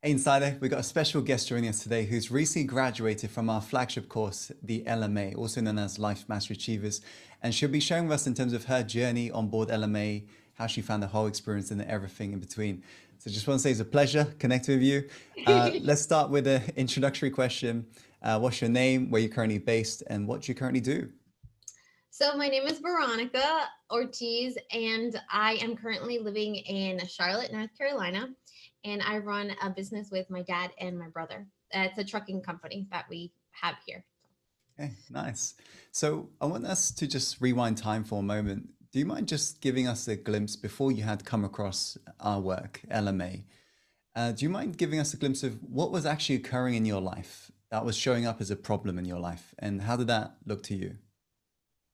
Hey Insider, we've got a special guest joining us today who's recently graduated from our flagship course, the LMA, also known as Life Mastery Achievers. And she'll be sharing with us in terms of her journey on board LMA, how she found the whole experience and everything in between. So just want to say it's a pleasure connecting with you. Let's start with an introductory question. What's your name, where you're currently based, and what do you currently do? So my name is Veronica Ortiz, and I am currently living in Charlotte, North Carolina, and I run a business with my dad and my brother. It's a trucking company that we have here. Okay, nice. So I want us to just rewind time for a moment. Do you mind just giving us a glimpse before you had come across our work, LMA? Do you mind giving us a glimpse of what was actually occurring in your life that was showing up as a problem in your life, and how did that look to you?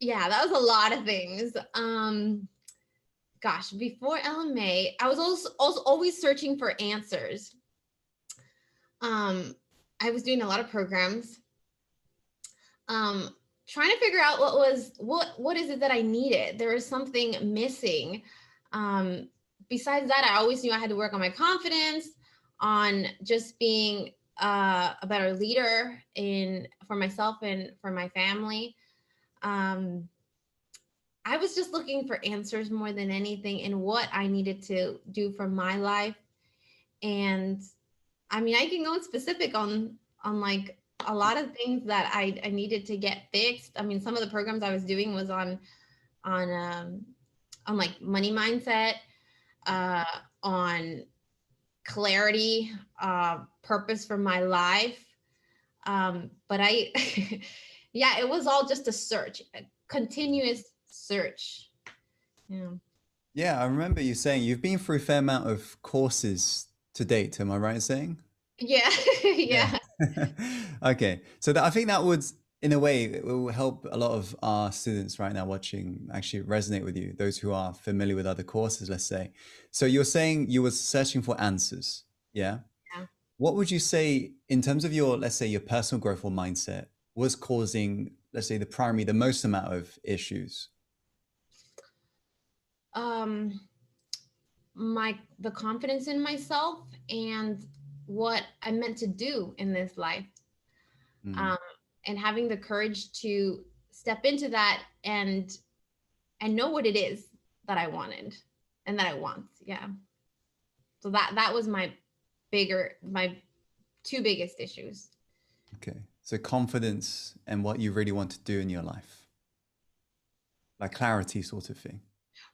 Yeah, that was a lot of things. Gosh, before LMA, I was also always searching for answers. Um, I was doing a lot of programs, um, trying to figure out what is it that I needed. There was something missing. Um, Besides that, I always knew I had to work on my confidence, on just being a better leader in for myself and for my family. Um, I was just looking for answers more than anything in what I needed to do for my life. And I mean, I can go specific on like a lot of things that I needed to get fixed. I mean, some of the programs I was doing was on um, on like money mindset, uh, on clarity, purpose for my life. But I, yeah, it was all just a search, a continuous search. Yeah. Yeah, I remember you saying you've been through a fair amount of courses to date. Am I right in saying? Yeah. Yeah. Yeah. Okay. So I think that would, in a way, it will help a lot of our students right now watching actually resonate with you, those who are familiar with other courses, let's say. So you're saying you were searching for answers. Yeah. Yeah. What would you say in terms of your, let's say, your personal growth or mindset was causing, let's say, the most amount of issues? Um, the confidence in myself and what I'm meant to do in this life. Mm. Um, and having the courage to step into that and know what it is that I wanted and that I want. Yeah. So that was my two biggest issues. Okay. So confidence and what you really want to do in your life, like clarity sort of thing.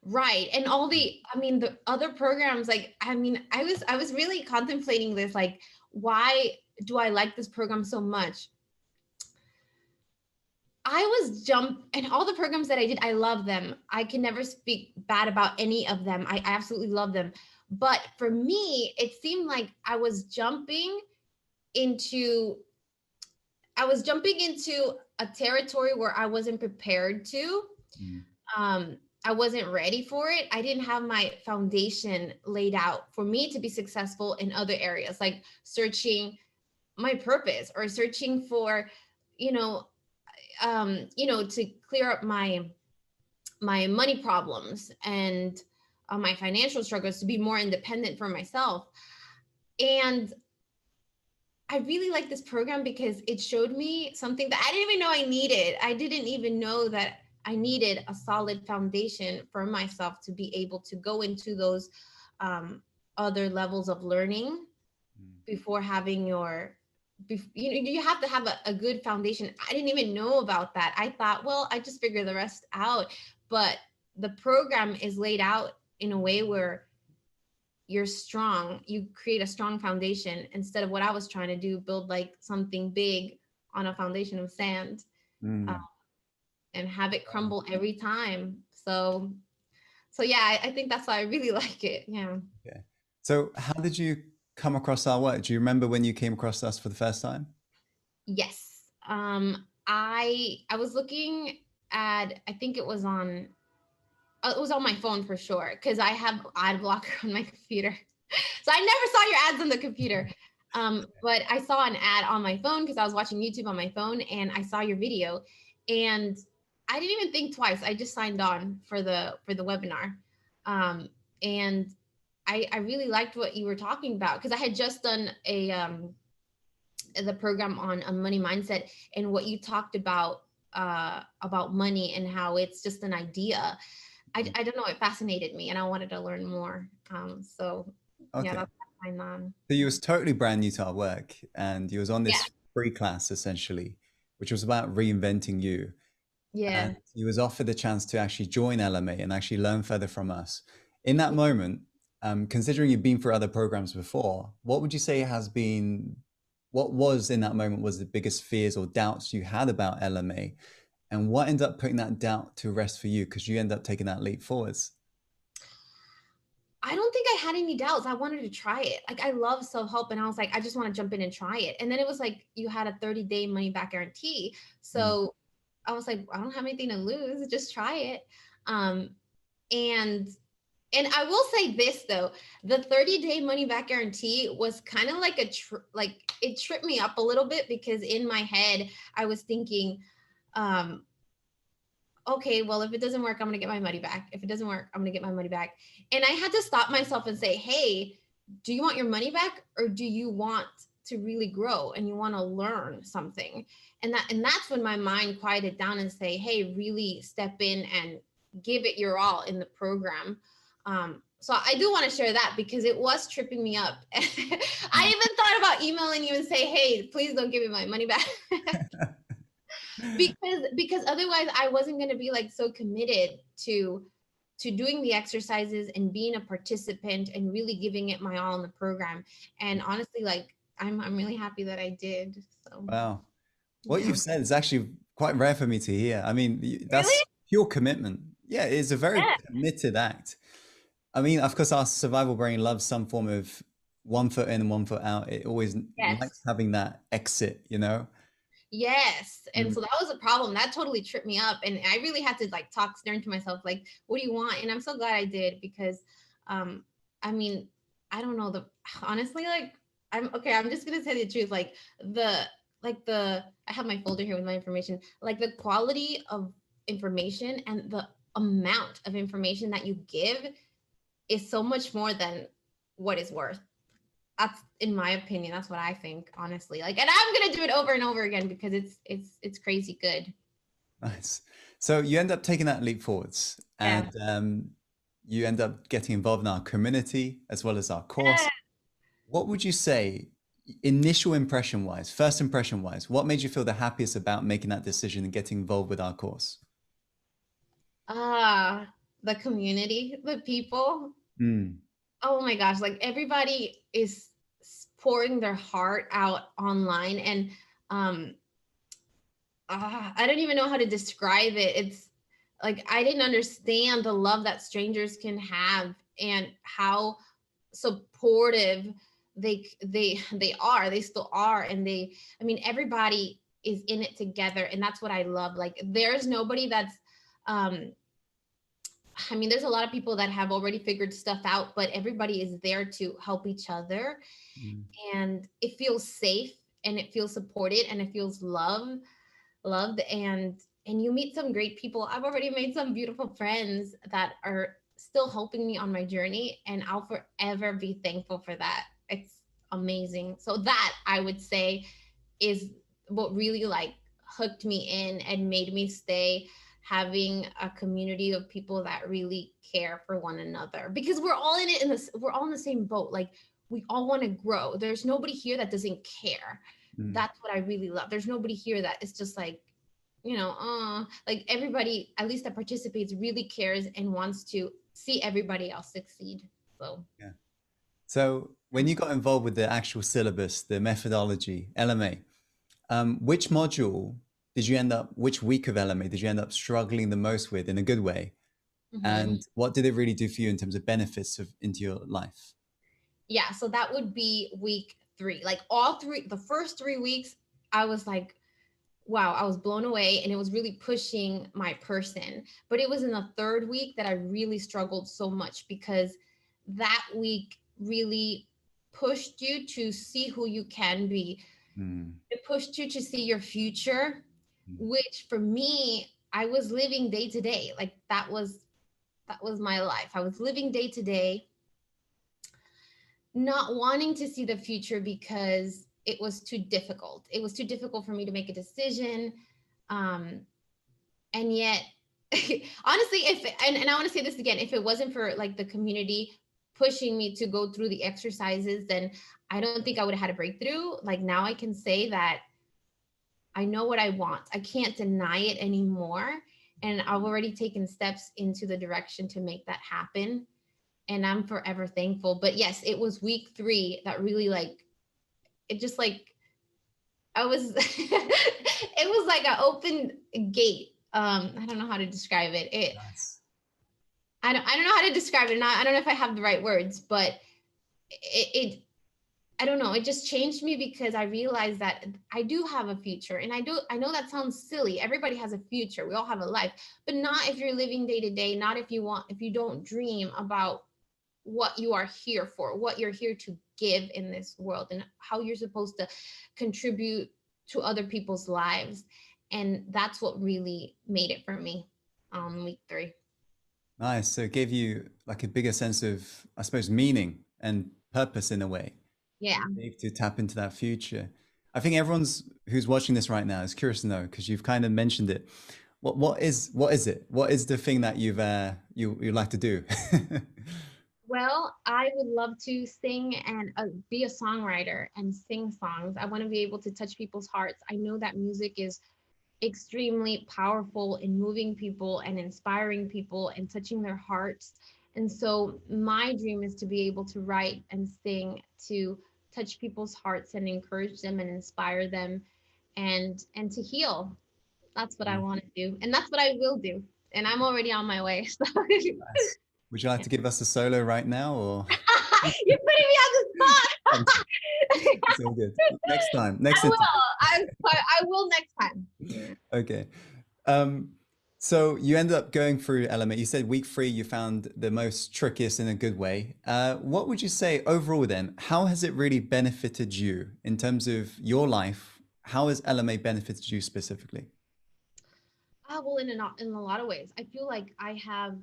Right. And all I mean, the other programs, like, I mean, I was really contemplating this, like, why do I like this program so much? I was and all the programs that I did, I love them. I can never speak bad about any of them. I absolutely love them. But for me, it seemed like into I was jumping into a territory where I wasn't prepared to. Mm. I wasn't ready for it. I didn't have my foundation laid out for me to be successful in other areas, like searching my purpose or searching for, you know, to clear up my money problems and my financial struggles to be more independent for myself. And I really like this program because it showed me something that I didn't even know I needed. I didn't even know that I needed a solid foundation for myself to be able to go into those um, other levels of learning Mm. before having you have to have a good foundation. I didn't even know about that. I thought, well, I just figure the rest out. But the program is laid out in a way where you're strong, you create a strong foundation instead of what I was trying to do, build like something big on a foundation of sand, uh, Mm. and have it crumble every time. So yeah, I think that's why I really like it. Yeah. Okay. So how did you come across our work? Do you remember when you came across us for the first time? Yes. I was looking at, I think it was on my phone for sure because I have ad blocker on my computer. So I never saw your ads on the computer. But I saw an ad on my phone because I was watching YouTube on my phone and I saw your video, and I didn't even think twice. I just signed on for the webinar. And I really liked what you were talking about, because I had just done the program on money mindset, and what you talked about money and how it's just an idea. I don't know, it fascinated me and I wanted to learn more. So yeah, Okay. that's my mom. So you Yeah. was totally brand new to our work and you was on Yeah. this free class essentially, which was about reinventing you. And Yeah. you was offered the chance to actually join LMA and actually learn further from us. In that moment, considering you've been through other programs before, what would you say has been, what was in that moment was the biggest fears or doubts you had about LMA? And what ended up putting that doubt to rest for you? Because you end up taking that leap forwards. I don't think I had any doubts. I wanted to try it. Like, I love self-help, and I was like, I just want to jump in and try it. And then it was like, you had a 30-day money back guarantee. Mm. So I was like, I don't have anything to lose. Just try it. Um, and and I will say this though, the 30-day money back guarantee was kind of like like it tripped me up a little bit, because in my head I was thinking, um, okay, well, if it doesn't work, I'm going to get my money back. If it doesn't work, I'm going to get my money back. And I had to stop myself and say, hey, do you want your money back, or do you want to really grow and you want to learn something? And that's when my mind quieted down and say, hey, really step in and give it your all in the program. So I do want to share that, because it was tripping me up. I even thought about emailing you and say, hey, please don't give me my money back. Because otherwise I wasn't going to be like so committed to doing the exercises and being a participant and really giving it my all in the program. And honestly, like, I'm really happy that I did. So Wow. What yeah. you've said is actually quite rare for me to hear. I mean, Really? that's pure commitment. Yeah, it's a very Yeah. committed act. I mean, of course, our survival brain loves some form of one foot in and one foot out. It always likes Yes. having that exit, you know? Yes. And Mm. so that was a problem. That totally tripped me up. And I really had to like talk stern to myself, like, what do you want? And I'm so glad I did, because um, I mean, I don't know, the honestly, like, I'm okay, I'm just gonna tell you the truth. The the I have my folder here with my information, like the quality of information and the amount of information that you give is so much more than what is worth. That's, in my opinion, that's what I think, honestly. Like, and I'm gonna do it over and over again, because it's crazy good. Nice. So you end up taking that leap forwards and Yeah. you end up getting involved in our community as well as our Yeah. course. What would you say, initial impression wise, first impression wise, what made you feel the happiest about making that decision and getting involved with our course? The community, the people. Mm. Oh my gosh, like everybody is pouring their heart out online, and um I don't even know how to describe it. It's like, I didn't understand the love that strangers can have, and how supportive they still are. And I mean, everybody is in it together, and that's what I love. Like, there's nobody that's um I mean, there's a lot of people that have already figured stuff out, but everybody is there to help each other, Mm. and it feels safe, and it feels supported, and it feels loved. And you meet some great people. I've already made some beautiful friends that are still helping me on my journey, and I'll forever be thankful for that. It's amazing. So that, I would say, is what really like hooked me in and made me stay, having a community of people that really care for one another, because we're all in it, we're all in the same boat. Like, we all want to grow. There's nobody here that doesn't care. Mm. That's what I really love. There's nobody here that is just like, like, everybody, at least that participates, really cares and wants to see everybody else succeed. So Yeah. So when you got involved with the actual syllabus, the methodology, LMA, which module did you end up, which week of LMA did you end up struggling the most with in a good way? mhm. And what did it really do for you in terms of benefits into your life? Yeah, so that would be week 3. Like, all three, the first 3 weeks, I was like, wow, I was blown away, and it was really pushing my person. But it was in the third week that I really struggled so much, because that week really pushed you to see who you can be. Mm. It pushed you to see your future, Mm. which for me, I was living day to day. Like, that was my life. I was living day to day, not wanting to see the future because it was too difficult. It was too difficult for me to make a decision. Um, and yet, honestly, and I want to say this again, if it wasn't for like the community pushing me to go through the exercises, then I don't think I would have had a breakthrough. Like now I can say that I know what I want. I can't deny it anymore. And I've already taken steps into the direction to make that happen. And I'm forever thankful. But yes, it was week 3 that really like, it just like, I was, it was like an open gate. I don't know how to describe it. Nice. I don't know how to describe it. I don't know if I have the right words, but it I don't know. It just changed me because I realized that I do have a future. And I know that sounds silly. Everybody has a future. We all have a life, but not if you're living day to day, not if you don't dream about what you are here for, what you're here to give in this world, and how you're supposed to contribute to other people's lives. And that's what really made it for me on week 3. Nice. So it gave you like a bigger sense of, I suppose, meaning and purpose in a way. Yeah. Able to tap into that future. I think everyone's who's watching this right now is curious to know, because you've kind of mentioned it. What is it? What is the thing that you like to do? Well, I would love to sing and be a songwriter and sing songs. I want to be able to touch people's hearts. I know that music is extremely powerful in moving people and inspiring people and touching their hearts. And so my dream is to be able to write and sing to touch people's hearts and encourage them and inspire them and to heal. That's what I want to do. And that's what I will do. And I'm already on my way. So Nice. Would you like to give us a solo right now, or? you're putting me on the spot. It's all good. Next time. Next I will. interview. I will next time. Okay. Um, so you ended up going through LMA. You said week 3 you found the most trickiest in a good way. What would you say overall then? How has it really benefited you in terms of your life? How has LMA benefited you specifically? Well, in a lot of ways, I feel like I have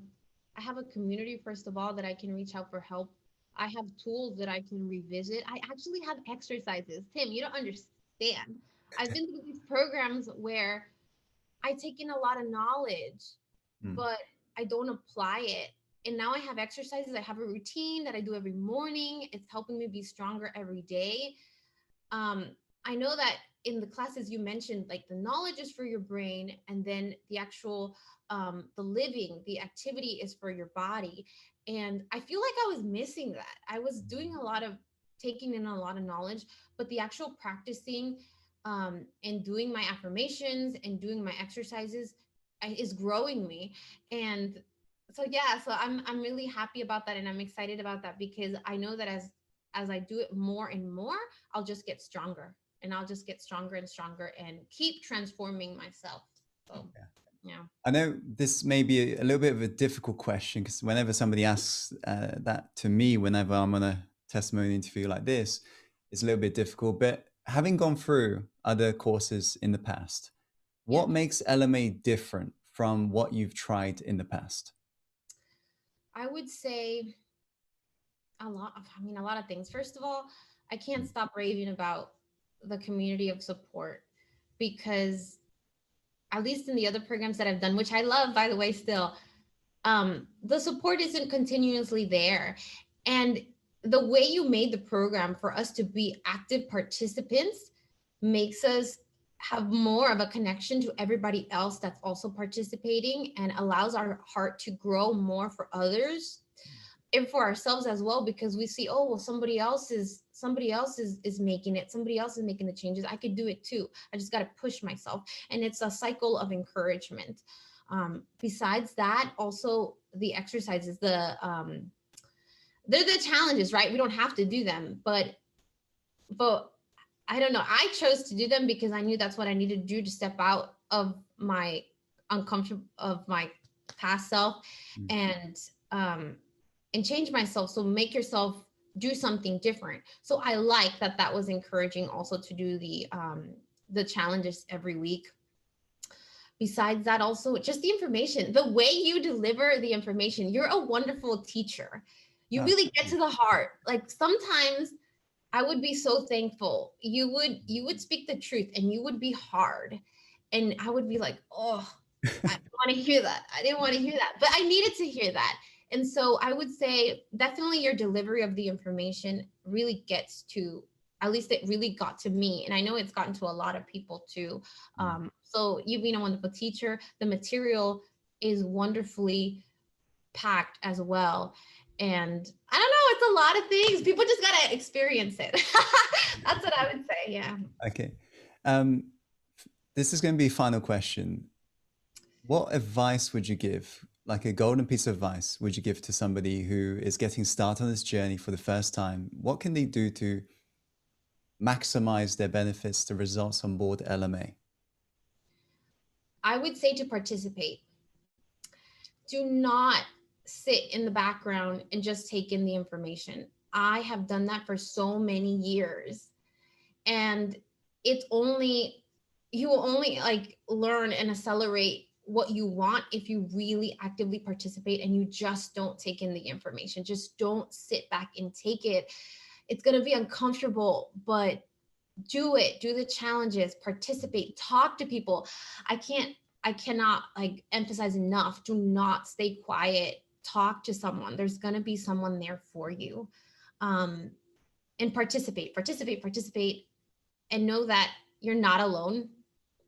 a community first of all that I can reach out for help. I have tools that I can revisit. I actually have exercises. Tim, you don't understand. I've been through these programs where I take in a lot of knowledge, Hmm. but I don't apply it. And now I have exercises. I have a routine that I do every morning. It's helping me be stronger every day. um, I know that in the classes you mentioned, like the knowledge is for your brain, and then the actual, the living, the activity is for your body. And I feel like I was missing that. I was doing a lot of taking in a lot of knowledge, but the actual practicing, and doing my affirmations and doing my exercises is growing me. And so yeah, so I'm really happy about that, and I'm excited about that because I know that as I do it more and more, I'll just get stronger, and I'll just get stronger and stronger and keep transforming myself. So, Yeah. yeah. I know this may be a little bit of a difficult question, because whenever somebody asks that to me, whenever I'm on a testimony interview like this, it's a little bit difficult. But having gone through other courses in the past, Yeah. what makes LMA different from what you've tried in the past? I would say a lot of things. First of all, I can't stop raving about the community of support because at least in the other programs that I've done, which I love, by the way, still, the support isn't continuously there. And the way you made the program for us to be active participants makes us have more of a connection to everybody else that's also participating and allows our heart to grow more for others and for ourselves as well, because we see, oh well, somebody else is making it, somebody else is making the changes, I could do it too, I just got to push myself. And it's a cycle of encouragement. Besides that, also the exercises, they're the challenges, right? We don't have to do them, but I don't know, I chose to do them because I knew that's what I needed to do to step out of my uncomfortable of my past self, Mm. and change myself. So make yourself do something different. So I like that that was encouraging also to do the challenges every week. Besides that, also just the information, the way you deliver the information, you're a wonderful teacher. You really get to the heart. Like sometimes I would be so thankful. You would speak the truth and you would be hard. And I would be like, oh, I didn't want to hear that. I didn't want to hear that. But I needed to hear that. And so I would say definitely your delivery of the information really gets to, at least it really got to me. And I know it's gotten to a lot of people too. So you've been a wonderful teacher. The material is wonderfully packed as well. And I don't know, it's a lot of things. People just gotta experience it. That's what I would say. Yeah. Okay. This is going to be a final question. What advice would you give, like a golden piece of advice, would you give to somebody who is getting started on this journey for the first time? What can they do to maximize their benefits, the results on board LMA? I would say to participate. Do not sit in the background and just take in the information. I have done that for so many years. And it's only, you will only like learn and accelerate what you want if you really actively participate and you just don't take in the information. Just don't sit back and take it. It's going to be uncomfortable, but do it. Do the challenges, participate, talk to people. I cannot like emphasize enough. Do not stay quiet. Talk to someone. There's going to be someone there for you. And participate, and know that you're not alone.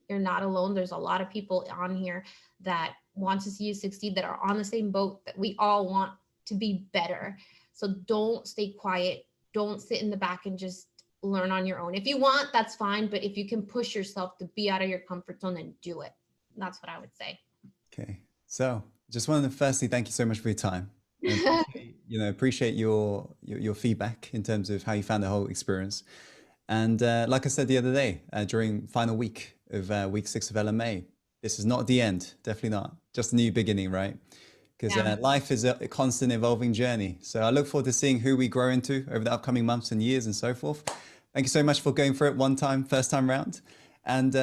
You're not alone. There's a lot of people on here that want to see you succeed, that are on the same boat, that we all want to be better. So don't stay quiet. Don't sit in the back and just learn on your own. If you want, that's fine. But if you can push yourself to be out of your comfort zone, then do it. That's what I would say. Okay. So just wanted to firstly thank you so much for your time. And appreciate your feedback in terms of how you found the whole experience. And like I said the other day, during final week of week 6 of LMA, this is not the end. Definitely not. Just a new beginning, right? Because life is a constant evolving journey. So I look forward to seeing who we grow into over the upcoming months and years and so forth. Thank you so much for going for it first time round. And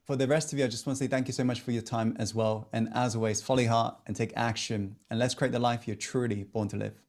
for the rest of you, I just want to say thank you so much for your time as well. And as always, follow your heart and take action. And let's create the life you're truly born to live.